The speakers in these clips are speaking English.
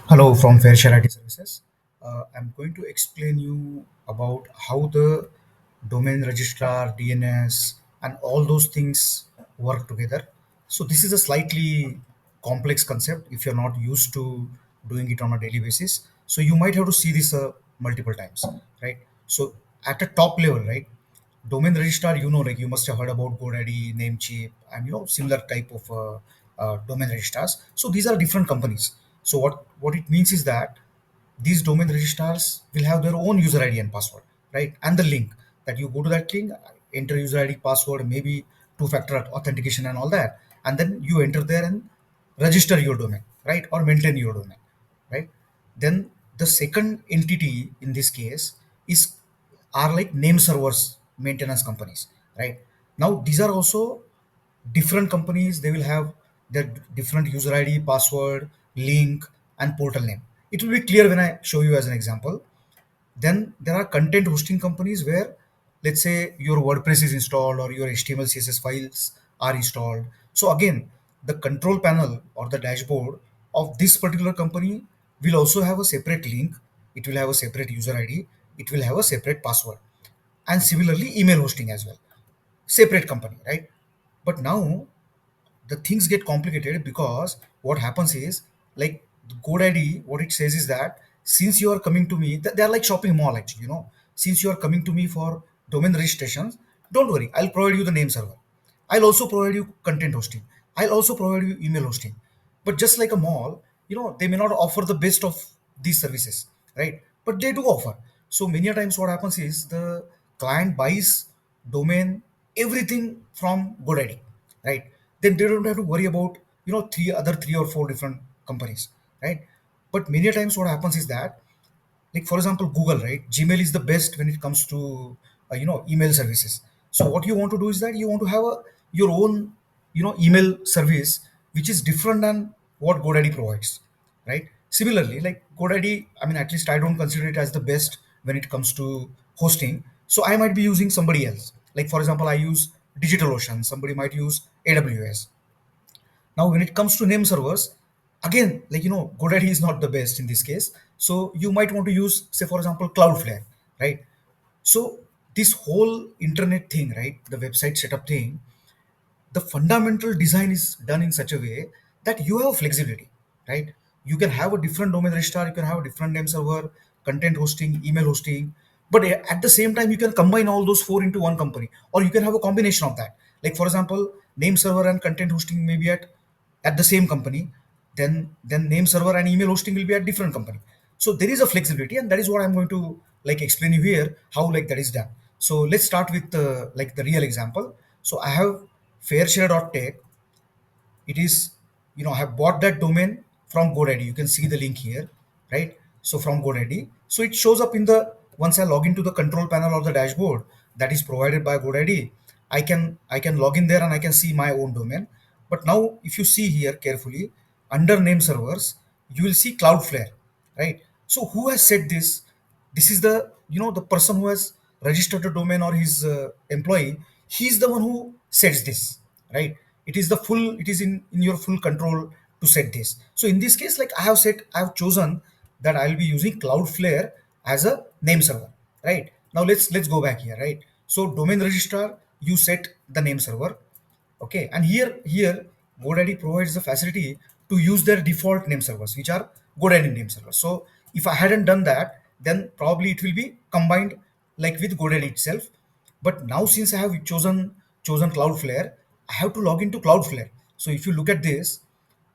Hello from Fair Share IT Services. I'm going to explain you about how the domain registrar, DNS, and all those things work together. So this is a slightly complex concept if you're not used to doing it on a daily basis. So you might have to see this multiple times, right? So at a top level, right? Domain registrar, like you must have heard about GoDaddy, Namecheap, and similar type of domain registrars. So these are different companies. So what it means is that these domain registrars will have their own user ID and password, right? And the link that you go to that link, enter user ID, password, maybe two-factor authentication and all that, and then you enter there and register your domain, right, or maintain your domain, right? Then the second entity in this case is are like name servers maintenance companies, right? Now these are also different companies. They will have their different user ID, password, link, and portal name. It will be clear when I show you as an example. Then there are content hosting companies where, let's say, your WordPress is installed or your HTML, CSS files are installed. So again, the control panel or the dashboard of this particular company will also have a separate link. It will have a separate user ID. It will have a separate password. And similarly, email hosting as well. Separate company, right? But now the things get complicated because what happens is, like, GoDaddy, what it says is that since you are coming to me, they're like shopping mall actually, since you are coming to me for domain registrations, don't worry, I'll provide you the name server. I'll also provide you content hosting. I'll also provide you email hosting. But just like a mall, they may not offer the best of these services, right? But they do offer. So many a times what happens is the client buys domain, everything from GoDaddy, right? Then they don't have to worry about three or four different companies, right? But many a times what happens is that, like for example, Google, right? Gmail is the best when it comes to email services. So what you want to do is that you want to have your own email service which is different than what GoDaddy provides, right? Similarly, like GoDaddy, I mean, at least I don't consider it as the best when it comes to hosting. So I might be using somebody else. Like for example, I use DigitalOcean, somebody might use AWS. Now, when it comes to name servers, again, like GoDaddy is not the best in this case. So you might want to use, say, for example, Cloudflare, right? So this whole internet thing, right? The website setup thing, the fundamental design is done in such a way that you have flexibility, right? You can have a different domain registrar, you can have a different name server, content hosting, email hosting, but at the same time you can combine all those four into one company, or you can have a combination of that. Like for example, name server and content hosting may be at the same company, then name server and email hosting will be at different company. So there is a flexibility, and that is what I'm going to like explain you here how like that is done. So let's start with like the real example. So I have fairshare.tech. It is, I have bought that domain from GoDaddy. You can see the link here, right? So from GoDaddy, so it shows up in the, once I log into the control panel or the dashboard that is provided by GoDaddy, I can log in there and I can see my own domain. But now if you see here carefully, under name servers, you will see Cloudflare, right? So who has set this? This is the, the person who has registered the domain, or his employee. He's the one who sets this, right? It is the full, it is in your full control to set this. So in this case, like I have chosen that I'll be using Cloudflare as a name server, right? Now let's go back here, right? So domain registrar, you set the name server. Okay, and here GoDaddy provides the facility to use their default name servers, which are GoDaddy name servers. So if I hadn't done that, then probably it will be combined like with GoDaddy itself. But now since I have chosen Cloudflare, I have to log into Cloudflare. So if you look at this,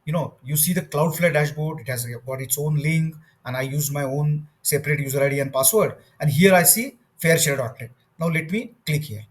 you see the Cloudflare dashboard. It has got its own link, and I used my own separate user ID and password. And here I see fairshare.net. Now let me click here.